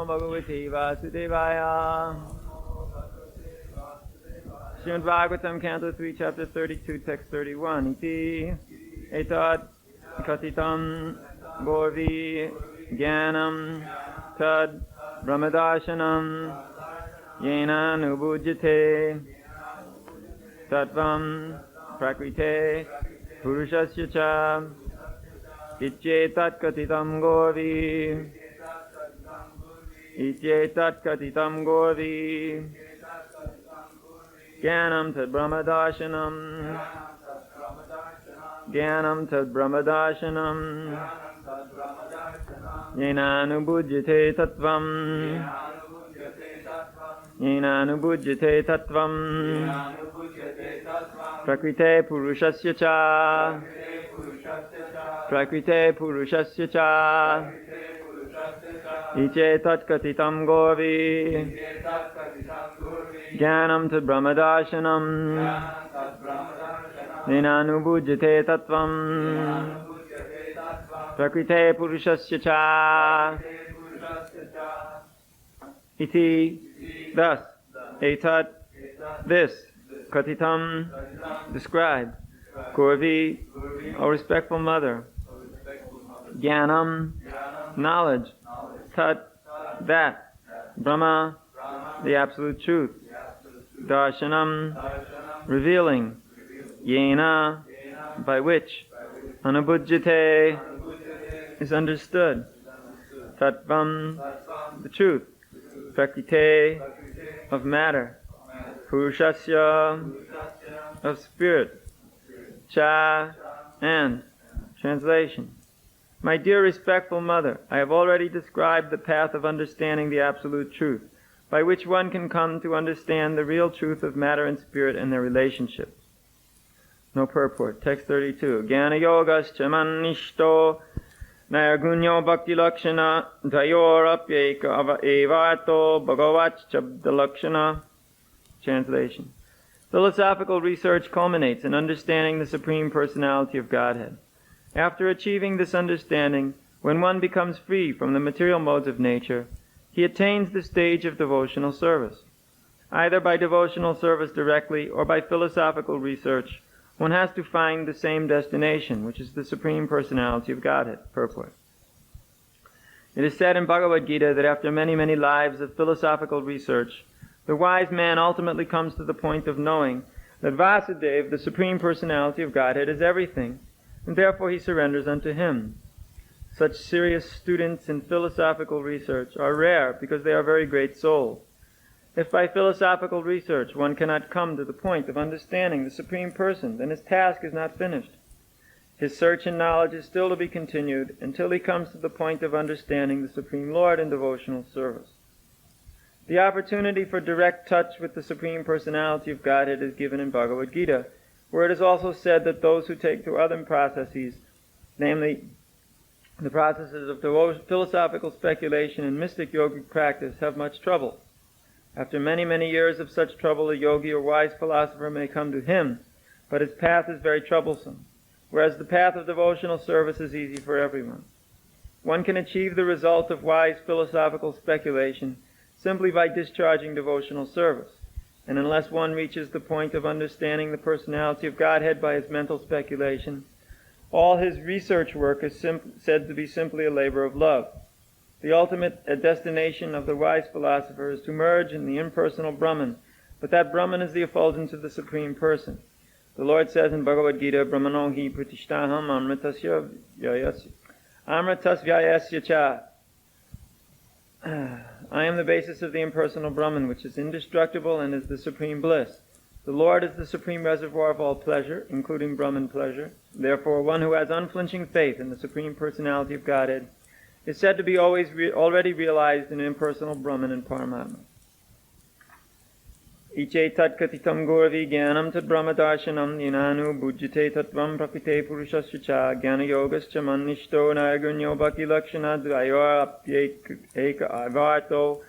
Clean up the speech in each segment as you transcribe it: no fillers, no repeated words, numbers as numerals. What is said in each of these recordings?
Bhagavate Vasudevaya. Srimad Bhagavatam, Canto 3, Chapter 32, Text 31. Iti etad katitam gorvi jnanam tad brahmadarshanam yena nubujyate tattvam prakrite purushasya cha icchetat katitam gorvi icchetat katitam gorvi jnanam tad brahmadarshanam jnanam tad brahmadarshanam yena nubujyate tattvam yena nubujyate tattvam prakrite purushasya cha prakrite purushasya cha icchetat katitam gorvi jnanam tad brahmadarshanam yena nubujyate tattvam prakrite purushasya cha. Iti, thus, etat, this, katitam, described, Gorvi, O respectful mother, Jnanam, knowledge, Tat, that, Brahma, the absolute truth, Darshanam, revealing, Yena, by which, Anubhujyate, is understood, Tattvam, the truth, Prakrite, of matter, Purushasya, of spirit, Cha, and, translation. My dear respectful mother, I have already described the path of understanding the absolute truth, by which one can come to understand the real truth of matter and spirit and their relationships. No purport. Text 32. Jnana yogas chamanishto Nayargunyo bhakti lakshana dvayorapyeka evarto bhagavat chabda lakshana. Translation. Philosophical research culminates in understanding the Supreme Personality of Godhead. After achieving this understanding, when one becomes free from the material modes of nature, he attains the stage of devotional service. Either by devotional service directly or by philosophical research, one has to find the same destination, which is the Supreme Personality of Godhead. Purport. It is said in Bhagavad Gita that after many, many lives of philosophical research, the wise man ultimately comes to the point of knowing that Vasudeva, the Supreme Personality of Godhead, is everything, and therefore he surrenders unto him. Such serious students in philosophical research are rare because they are very great souls. If by philosophical research one cannot come to the point of understanding the Supreme Person, then his task is not finished. His search and knowledge is still to be continued until he comes to the point of understanding the Supreme Lord in devotional service. The opportunity for direct touch with the Supreme Personality of Godhead is given in Bhagavad Gita, where it is also said that those who take to other processes, namely the processes of philosophical speculation and mystic yogic practice, have much trouble. After many, many years of such trouble, a yogi or wise philosopher may come to him, but his path is very troublesome, whereas the path of devotional service is easy for everyone. One can achieve the result of wise philosophical speculation simply by discharging devotional service, and unless one reaches the point of understanding the personality of Godhead by his mental speculation, all his research work is said to be simply a labor of love. The ultimate destination of the wise philosopher is to merge in the impersonal Brahman, but that Brahman is the effulgence of the Supreme Person. The Lord says in Bhagavad Gita, Brahmano hi pratishtaham amritasya vyayasya cha. I am the basis of the impersonal Brahman, which is indestructible and is the supreme bliss. The Lord is the supreme reservoir of all pleasure, including Brahman pleasure. Therefore, one who has unflinching faith in the Supreme Personality of Godhead is said to be already realized in impersonal Brahman and Paramatma. Iche tat katitam gorvi jnanam tad brahmadarshanam yinanu bhujyate tattvam prakrite purushasya cha jnana yogas cha manishto nayaguryo bhakti lakshana dvayor apyeka avarto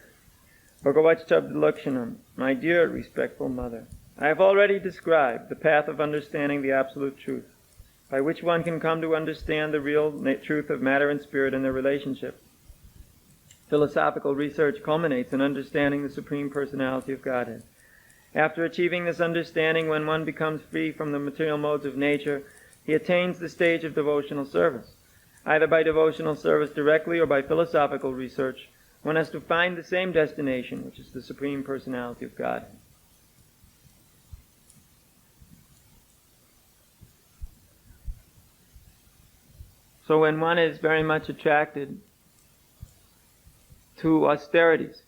bhagavat chabda lakshanam. My dear, respectful mother, I have already described the path of understanding the absolute truth, by which one can come to understand the real truth of matter and spirit and their relationship. philosophical research culminates in understanding the Supreme Personality of Godhead. After achieving this understanding, when one becomes free from the material modes of nature, he attains the stage of devotional service. Either by devotional service directly or by philosophical research, one has to find the same destination, which is the Supreme Personality of Godhead. So when one is very much attracted to austerities,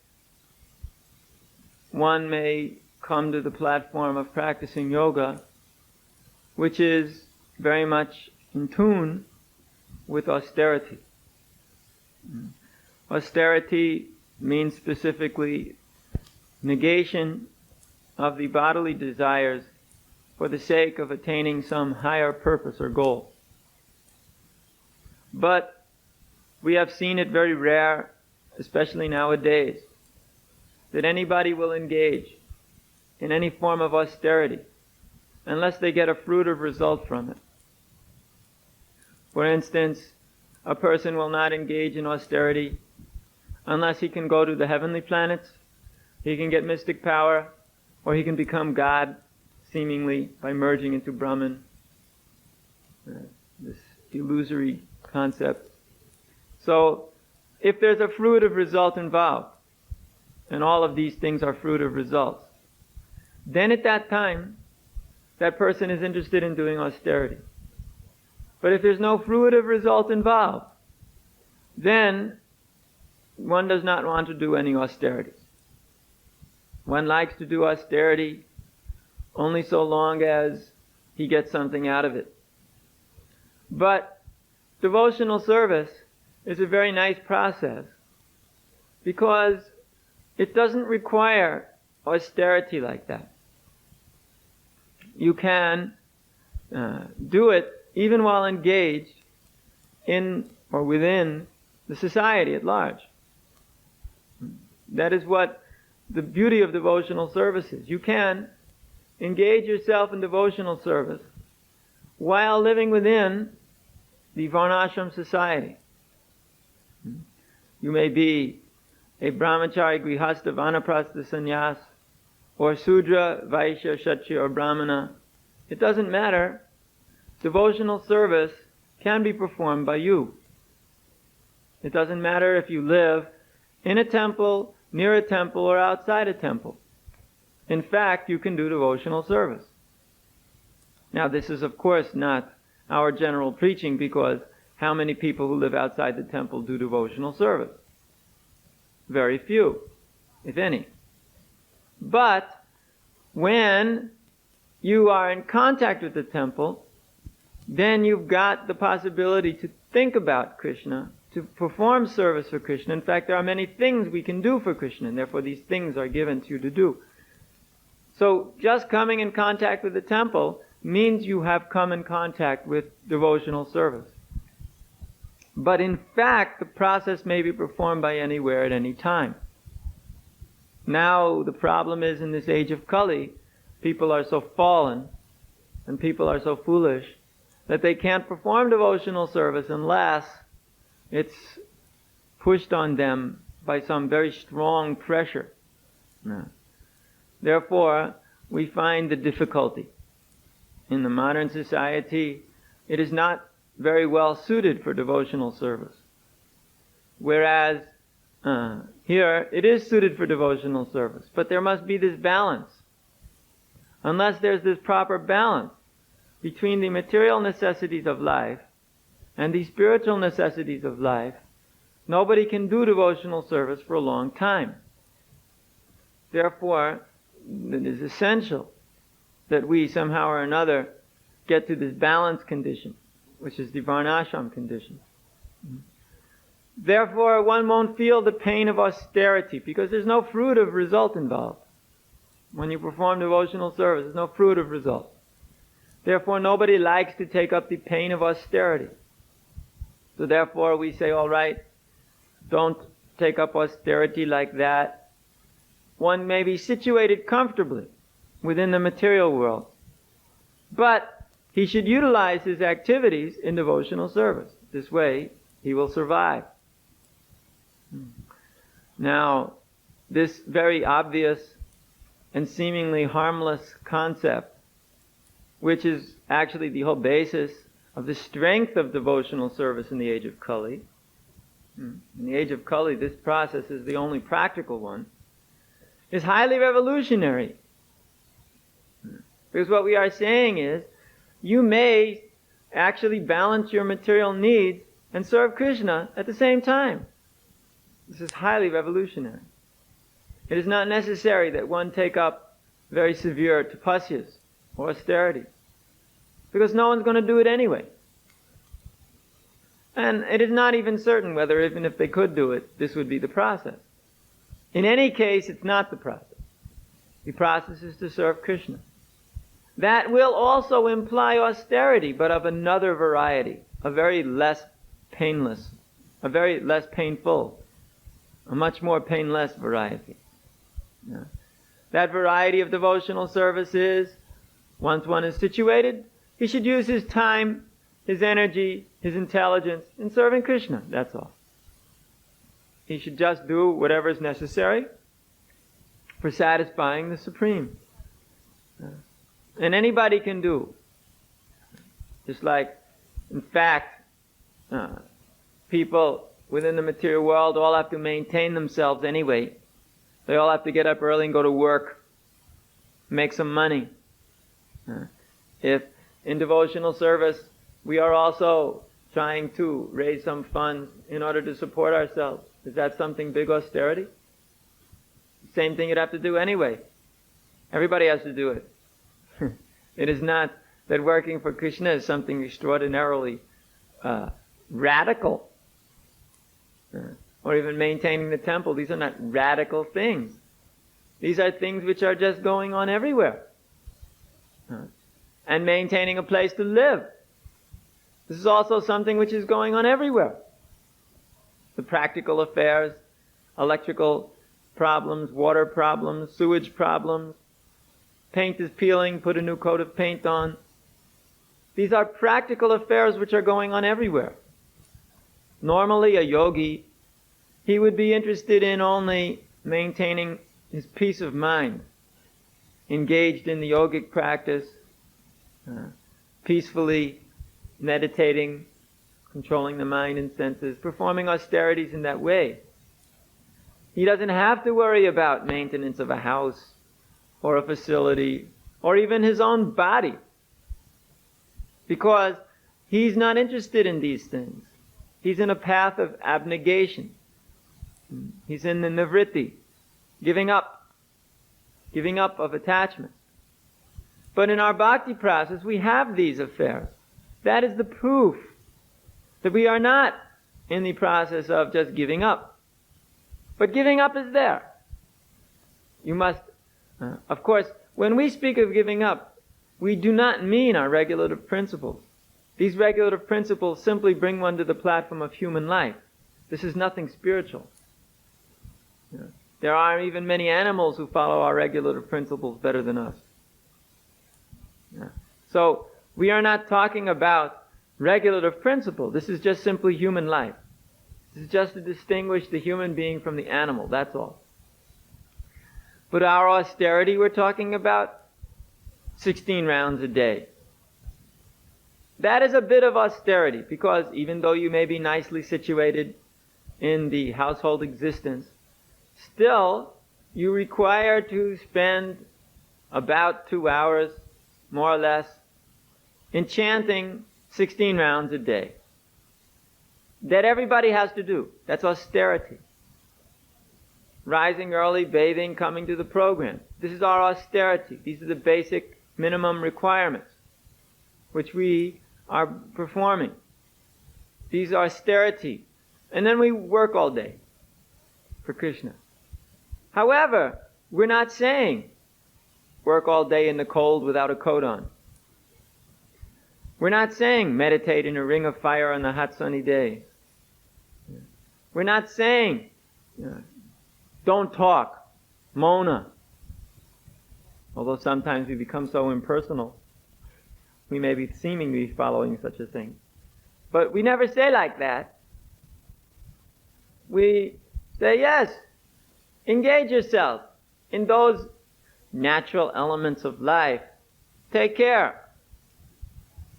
one may come to the platform of practicing yoga, which is very much in tune with austerity. Austerity means specifically negation of the bodily desires for the sake of attaining some higher purpose or goal. But we have seen it very rare, especially nowadays, that anybody will engage in any form of austerity unless they get a fruitive result from it. For instance, a person will not engage in austerity unless he can go to the heavenly planets, he can get mystic power, or he can become God, seemingly, by merging into Brahman. This illusory concept. So, if there's a fruitive result involved, and all of these things are fruitive results, then at that time, that person is interested in doing austerity. But if there's no fruitive result involved, then one does not want to do any austerity. One likes to do austerity only so long as he gets something out of it. But devotional service is a very nice process because it doesn't require austerity like that. You can do it even while engaged in or within the society at large. That is what the beauty of devotional service is. You can engage yourself in devotional service while living within the Varnashram society. You may be a brahmachari, grihastha, vanaprastha, sannyas, or Sudra, Vaishya, Kshatriya, or Brahmana. It doesn't matter. Devotional service can be performed by you. It doesn't matter if you live in a temple, near a temple, or outside a temple. In fact, you can do devotional service. Now, this is of course not our general preaching, because how many people who live outside the temple do devotional service? Very few, if any. But when you are in contact with the temple, then you've got the possibility to think about Krishna, to perform service for Krishna. In fact, there are many things we can do for Krishna, and therefore these things are given to you to do. So just coming in contact with the temple means you have come in contact with devotional service. But in fact, the process may be performed by anywhere at any time. Now, the problem is, in this age of Kali, people are so fallen and people are so foolish that they can't perform devotional service unless it's pushed on them by some very strong pressure. No. Therefore, we find the difficulty. In the modern society, it is not very well suited for devotional service. Whereas here, it is suited for devotional service. But there must be this balance. Unless there's this proper balance between the material necessities of life and the spiritual necessities of life, nobody can do devotional service for a long time. Therefore, it is essential that we somehow or another get to this balance condition, which is the Varnashram condition. Therefore, one won't feel the pain of austerity, because there's no fruitive result involved. When you perform devotional service, there's no fruitive result. Therefore, nobody likes to take up the pain of austerity. So therefore, we say, all right, don't take up austerity like that. One may be situated comfortably within the material world, but he should utilize his activities in devotional service. This way, he will survive. Now, this very obvious and seemingly harmless concept, which is actually the whole basis of the strength of devotional service in the age of Kali. In the age of Kali, this process is the only practical one, is highly revolutionary. Because what we are saying is, you may actually balance your material needs and serve Krishna at the same time. This is highly revolutionary. It is not necessary that one take up very severe tapasyas or austerities, because no one's going to do it anyway. And it is not even certain whether, even if they could do it, this would be the process. In any case, it's not the process. The process is to serve Krishna. That will also imply austerity, but of another variety, a very less painless, a very less painful, a much more painless variety. Yeah. That variety of devotional service is, once one is situated, he should use his time, his energy, his intelligence in serving Krishna, that's all. He should just do whatever is necessary for satisfying the Supreme. And anybody can do. Just like, in fact, people within the material world all have to maintain themselves anyway. They all have to get up early and go to work, make some money. If in devotional service we are also trying to raise some funds in order to support ourselves, is that something big austerity? Same thing you'd have to do anyway. Everybody has to do it. It is not that working for Krishna is something extraordinarily radical. Or even maintaining the temple. These are not radical things. These are things which are just going on everywhere. And maintaining a place to live. This is also something which is going on everywhere. The practical affairs, electrical problems, water problems, sewage problems, paint is peeling, put a new coat of paint on. These are practical affairs which are going on everywhere. Normally a yogi, he would be interested in only maintaining his peace of mind, engaged in the yogic practice, peacefully meditating, controlling the mind and senses, performing austerities in that way. He doesn't have to worry about maintenance of a house or a facility or even his own body, because he's not interested in these things. He's in a path of abnegation. He's in the nivritti, giving up of attachment. But in our bhakti process, we have these affairs. That is the proof that we are not in the process of just giving up. But giving up is there. You must, of course, when we speak of giving up, we do not mean our regulative principles. These regulative principles simply bring one to the platform of human life. This is nothing spiritual. There are even many animals who follow our regulative principles better than us. So, we are not talking about regulative principle. This is just simply human life. This is just to distinguish the human being from the animal, that's all. But our austerity, we're talking about 16 rounds a day. That is a bit of austerity, because even though you may be nicely situated in the household existence, still you require to spend about 2 hours, more or less, in chanting 16 rounds a day. That everybody has to do. That's austerity. Rising early, bathing, coming to the program. This is our austerity. These are the basic minimum requirements which we are performing. These are austerity. And then we work all day for Krishna. However, we're not saying work all day in the cold without a coat on. We're not saying meditate in a ring of fire on the hot sunny day. We're not saying don't talk, Mona. Although sometimes we become so impersonal, we may be seemingly following such a thing. But we never say like that. We say, yes, engage yourself in those natural elements of life. Take care.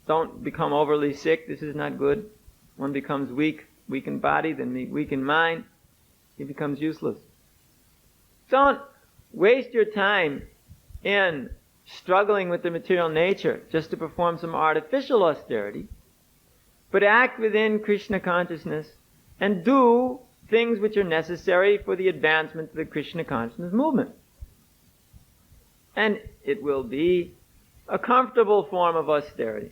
Don't become overly sick. This is not good. One becomes weak in body, then weak in mind. He becomes useless. Don't waste your time in struggling with the material nature just to perform some artificial austerity, but act within Krishna consciousness and do things which are necessary for the advancement of the Krishna consciousness movement. And it will be a comfortable form of austerity.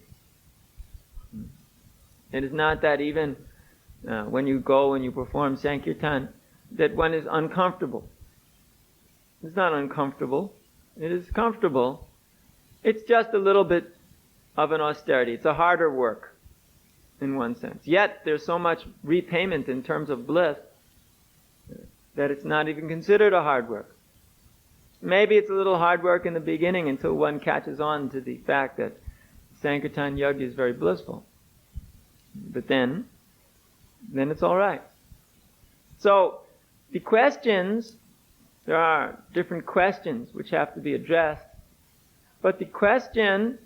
It is not that even when you go and you perform Sankirtan, that one is uncomfortable. It's not uncomfortable. It is comfortable. It's just a little bit of an austerity. It's a harder work in one sense. Yet there's so much repayment in terms of bliss that it's not even considered a hard work. Maybe it's a little hard work in the beginning until one catches on to the fact that Sankirtan Yoga is very blissful. But then it's all right. So the questions, there are different questions which have to be addressed, but the question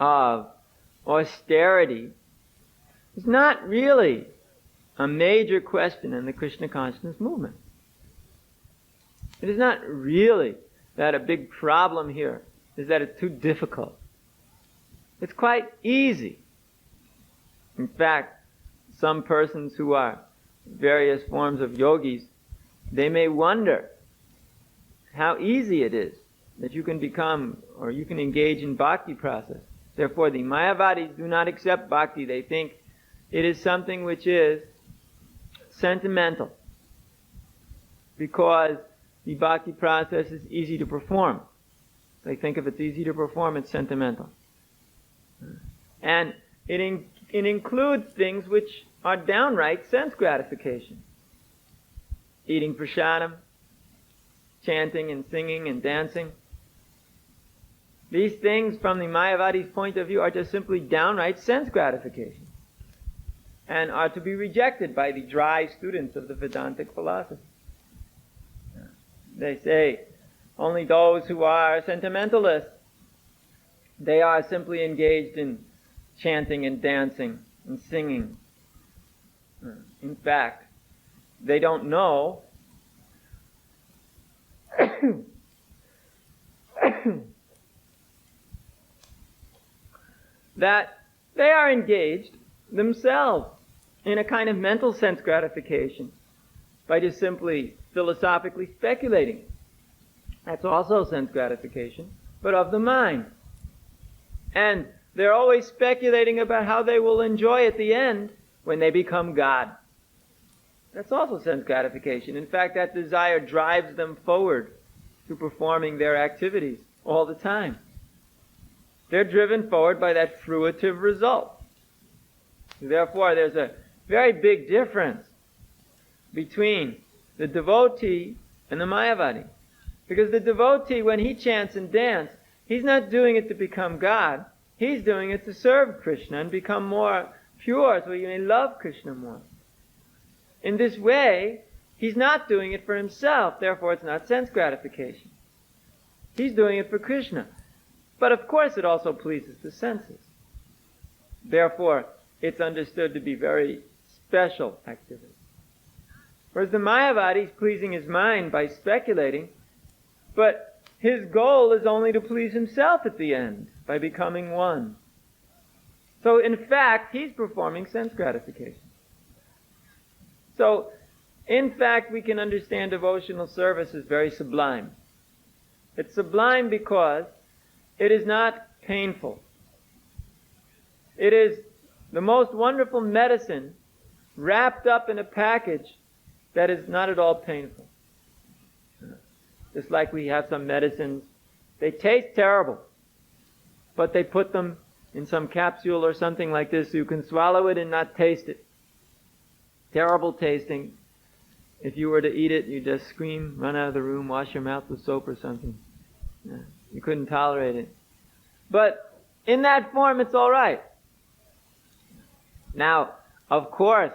of austerity is not really a major question in the Krishna consciousness movement. It is not really that a big problem here is that it's too difficult. It's quite easy. In fact, some persons who are various forms of yogis, they may wonder how easy it is that you can become or you can engage in bhakti process. Therefore, the Mayavadis do not accept bhakti. They think it is something which is sentimental, because the bhakti process is easy to perform. They think if it's easy to perform, it's sentimental. And it includes things which are downright sense gratification. Eating prasadam, chanting and singing and dancing. These things, from the Mayavadi's point of view, are just simply downright sense gratification, and are to be rejected by the dry students of the Vedantic philosophy. They say only those who are sentimentalists, they are simply engaged in chanting and dancing and singing. In fact, they don't know that they are engaged themselves in a kind of mental sense gratification by just simply philosophically speculating. That's also sense gratification, but of the mind. And they're always speculating about how they will enjoy at the end when they become God. That's also sense gratification. In fact, that desire drives them forward to performing their activities all the time. They're driven forward by that fruitive result. Therefore, there's a very big difference between the devotee and the Mayavadi. Because the devotee, when he chants and dances, he's not doing it to become God. He's doing it to serve Krishna and become more pure so he may love Krishna more. In this way, he's not doing it for himself. Therefore, it's not sense gratification. He's doing it for Krishna. But of course, it also pleases the senses. Therefore, it's understood to be very special activity. Whereas the Mayavadi is pleasing his mind by speculating, but his goal is only to please himself at the end, by becoming one. So in fact, he's performing sense gratification. So, in fact, we can understand devotional service as very sublime. It's sublime because it is not painful. It is the most wonderful medicine wrapped up in a package that is not at all painful. Just like we have some medicines, they taste terrible, but they put them in some capsule or something like this so you can swallow it and not taste it. Terrible tasting. If you were to eat it, you just scream, run out of the room, wash your mouth with soap or something. You couldn't tolerate it. But in that form, it's all right. Now, of course,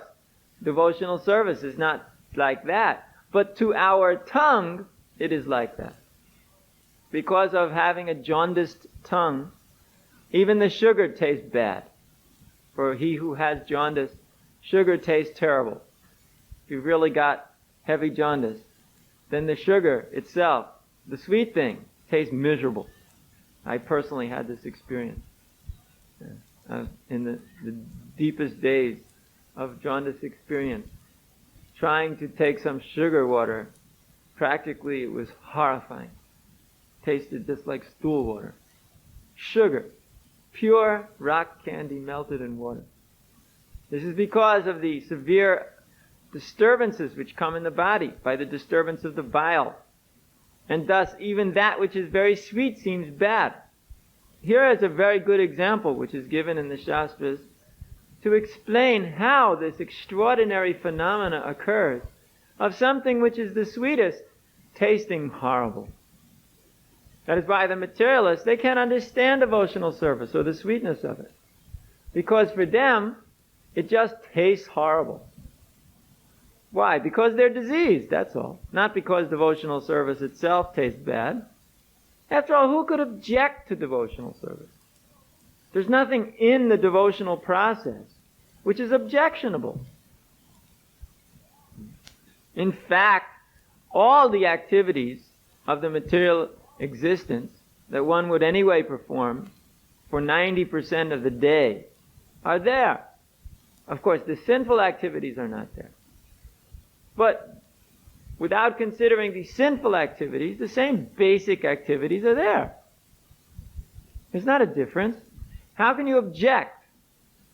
devotional service is not like that. But to our tongue, it is like that. Because of having a jaundiced tongue, even the sugar tastes bad. For he who has jaundice, sugar tastes terrible. If you've really got heavy jaundice, then the sugar itself, the sweet thing, tastes miserable. I personally had this experience in the deepest days of jaundice experience. Trying to take some sugar water, practically it was horrifying. Tasted just like stool water. Sugar. Pure rock candy melted in water. This is because of the severe disturbances which come in the body by the disturbance of the bile. And thus even that which is very sweet seems bad. Here is a very good example which is given in the Shastras to explain how this extraordinary phenomena occurs of something which is the sweetest tasting horrible. That is why the materialists, they can't understand devotional service or the sweetness of it. Because for them, it just tastes horrible. Why? Because they're diseased, that's all. Not because devotional service itself tastes bad. After all, who could object to devotional service? There's nothing in the devotional process which is objectionable. In fact, all the activities of the material existence that one would anyway perform for 90% of the day are there. Of course, the sinful activities are not there. But without considering the sinful activities, the same basic activities are there. There's not a difference. How can you object?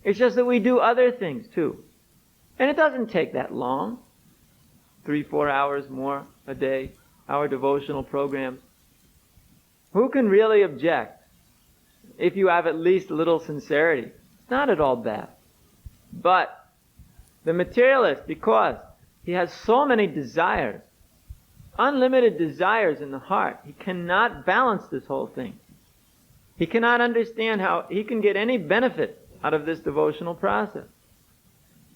It's just that we do other things too. And it doesn't take that long. 3-4 hours more a day, our devotional programs. Who can really object if you have at least a little sincerity? It's not at all bad. But the materialist, because he has so many desires, unlimited desires in the heart, he cannot balance this whole thing. He cannot understand how he can get any benefit out of this devotional process.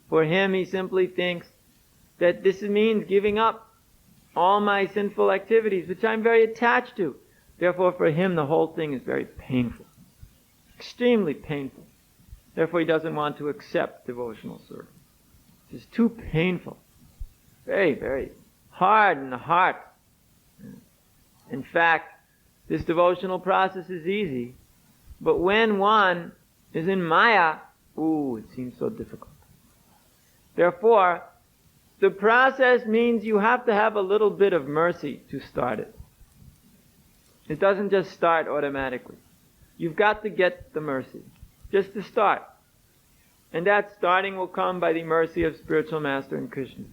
For him, he simply thinks that this means giving up all my sinful activities, which I'm very attached to. Therefore, for him, the whole thing is very painful. Extremely painful. Therefore, he doesn't want to accept devotional service. It's too painful. Very, very hard in the heart. In fact, this devotional process is easy. But when one is in Maya, it seems so difficult. Therefore, the process means you have to have a little bit of mercy to start it. It doesn't just start automatically. You've got to get the mercy, just to start. And that starting will come by the mercy of spiritual master and Krishna,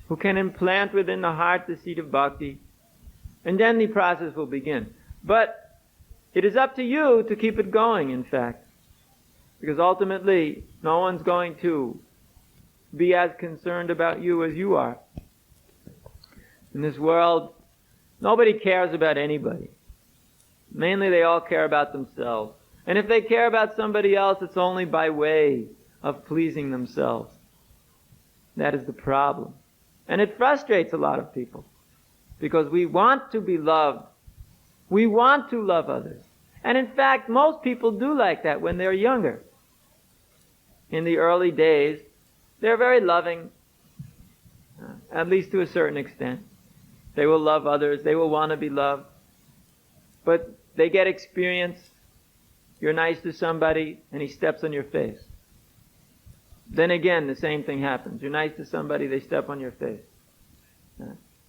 who can implant within the heart the seed of bhakti, and then the process will begin. But it is up to you to keep it going, in fact, because ultimately no one's going to be as concerned about you as you are. In this world, nobody cares about anybody. Mainly they all care about themselves. And if they care about somebody else, it's only by way of pleasing themselves. That is the problem. And it frustrates a lot of people. Because we want to be loved. We want to love others. And in fact, most people do like that when they're younger. In the early days, they're very loving, at least to a certain extent. They will love others. They will want to be loved. But they get experience. You're nice to somebody, and he steps on your face. Then again, the same thing happens. You're nice to somebody, they step on your face.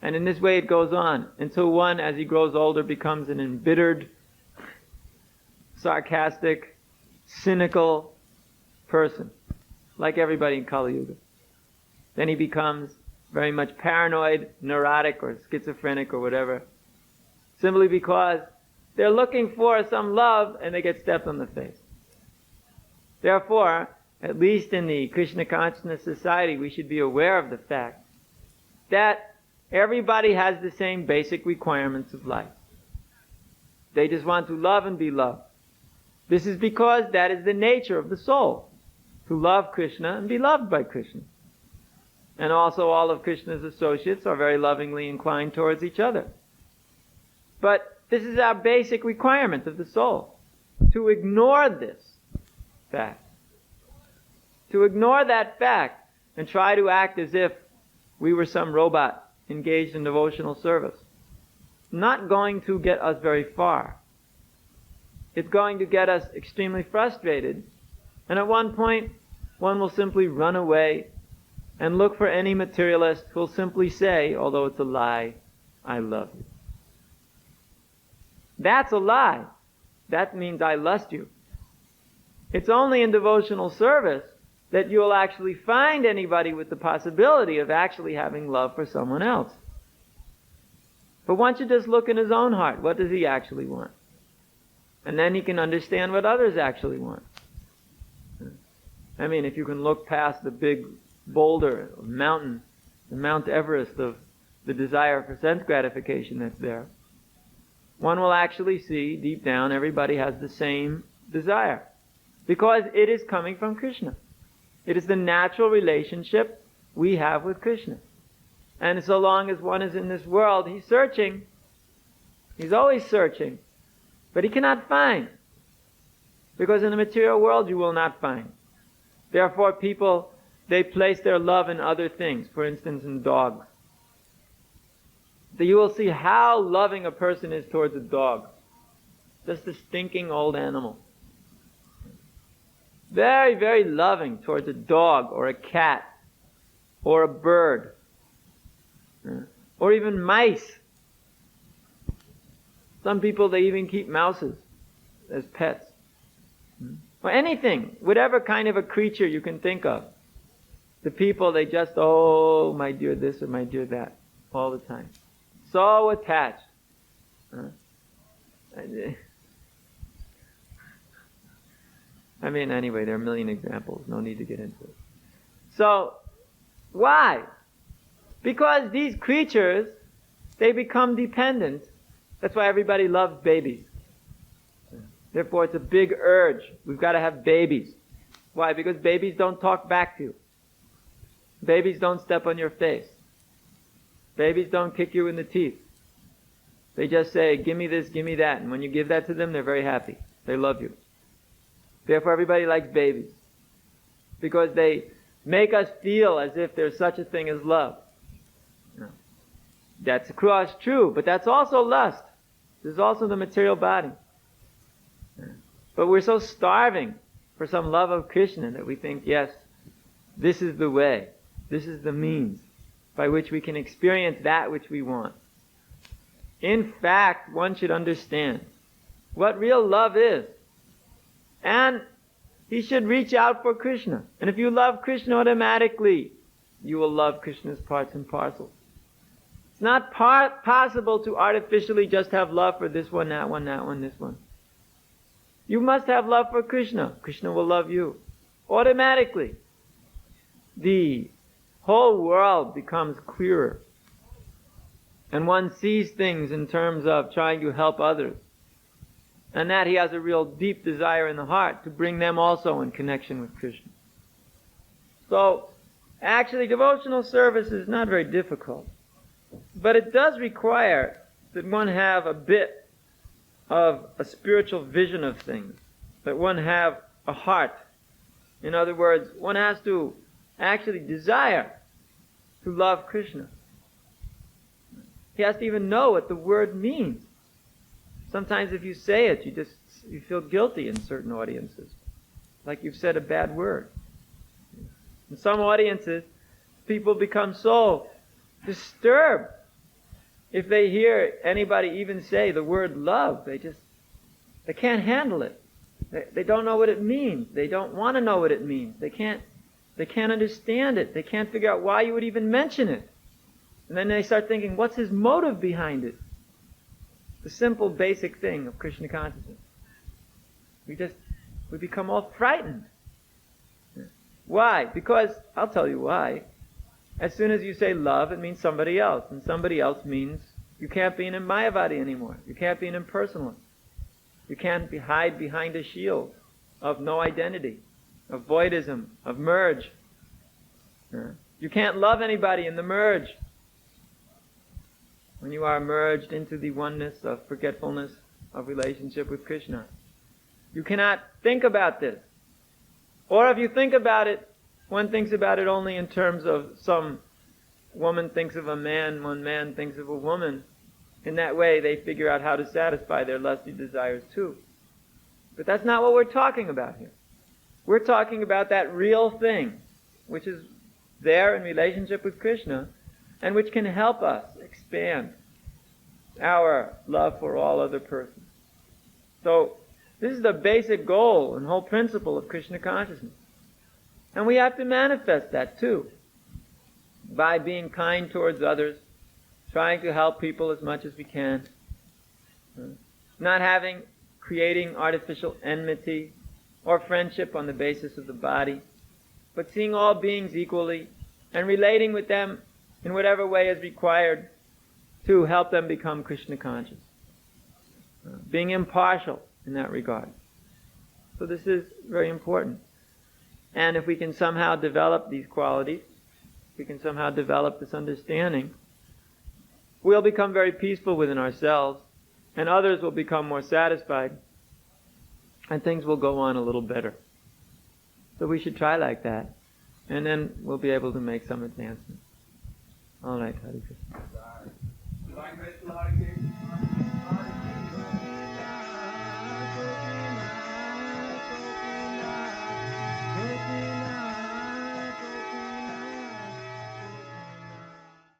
And in this way it goes on, until one, as he grows older, becomes an embittered, sarcastic, cynical person, like everybody in Kali Yuga. Then he becomes very much paranoid, neurotic, or schizophrenic, or whatever, simply because they're looking for some love and they get stepped on the face. Therefore, at least in the Krishna consciousness society, we should be aware of the fact that everybody has the same basic requirements of life. They just want to love and be loved. This is because that is the nature of the soul, to love Krishna and be loved by Krishna. And also all of Krishna's associates are very lovingly inclined towards each other. But this is our basic requirement of the soul, to ignore this fact. To ignore that fact and try to act as if we were some robot engaged in devotional service. Not going to get us very far. It's going to get us extremely frustrated, and at one point one will simply run away and look for any materialist who will simply say, although it's a lie, I love you. That's a lie. That means I lust you. It's only in devotional service that you'll actually find anybody with the possibility of actually having love for someone else. But once you just look in his own heart, what does he actually want? And then he can understand what others actually want. I mean, if you can look past the big boulder, mountain, the Mount Everest of the desire for sense gratification that's there, one will actually see deep down everybody has the same desire. Because it is coming from Krishna. It is the natural relationship we have with Krishna. And so long as one is in this world, he's searching. He's always searching. But he cannot find. Because in the material world you will not find. Therefore people, they place their love in other things. For instance, in dogs. So you will see how loving a person is towards a dog. Just a stinking old animal. Very, very loving towards a dog or a cat or a bird or even mice. Some people, they even keep mouses as pets. Or anything, whatever kind of a creature you can think of. The people, they just, oh, my dear this or my dear that, all the time. So attached. I mean, anyway, there are a million examples. No need to get into it. So, why? Because these creatures, they become dependent. That's why everybody loves babies. Therefore, it's a big urge. We've got to have babies. Why? Because babies don't talk back to you. Babies don't step on your face. Babies don't kick you in the teeth. They just say, give me this, give me that. And when you give that to them, they're very happy. They love you. Therefore, everybody likes babies. Because they make us feel as if there's such a thing as love. That's of course true, but that's also lust. There's also the material body. But we're so starving for some love of Krishna that we think, yes, this is the way. This is the means by which we can experience that which we want. In fact, one should understand what real love is. And he should reach out for Krishna. And if you love Krishna, automatically you will love Krishna's parts and parcels. It's not possible to artificially just have love for this one, that one, that one, this one. You must have love for Krishna. Krishna will love you. Automatically. The whole world becomes clearer. And one sees things in terms of trying to help others. And that he has a real deep desire in the heart to bring them also in connection with Krishna. So, actually, devotional service is not very difficult. But it does require that one have a bit of a spiritual vision of things. That one have a heart. In other words, one has to actually desire to love Krishna. He has to even know what the word means. Sometimes if you say it, you feel guilty in certain audiences. Like you've said a bad word. In some audiences, people become so disturbed if they hear anybody even say the word love. They can't handle it. They don't know what it means. They don't want to know what it means. They can't understand it. They can't figure out why you would even mention it. And then they start thinking, what's his motive behind it? The simple basic thing of Krishna consciousness. We become all frightened. Why? Because, I'll tell you why. As soon as you say love, it means somebody else. And somebody else means you can't be an Mayavadi anymore. You can't be an impersonalist. You can't hide behind a shield of no identity, of voidism, of merge. You can't love anybody in the merge. When you are merged into the oneness of forgetfulness of relationship with Krishna. You cannot think about this. Or if you think about it, one thinks about it only in terms of some woman thinks of a man, one man thinks of a woman. In that way, they figure out how to satisfy their lusty desires too. But that's not what we're talking about here. We're talking about that real thing, which is there in relationship with Krishna, and which can help us expand our love for all other persons. So, this is the basic goal and whole principle of Krishna consciousness. And we have to manifest that too, by being kind towards others, trying to help people as much as we can, not creating artificial enmity or friendship on the basis of the body, but seeing all beings equally and relating with them in whatever way is required to help them become Krishna conscious. Being impartial in that regard. So this is very important. And if we can somehow develop these qualities, we can somehow develop this understanding, we'll become very peaceful within ourselves, and others will become more satisfied, and things will go on a little better. So we should try like that, and then we'll be able to make some advancement. All right, Harikesa.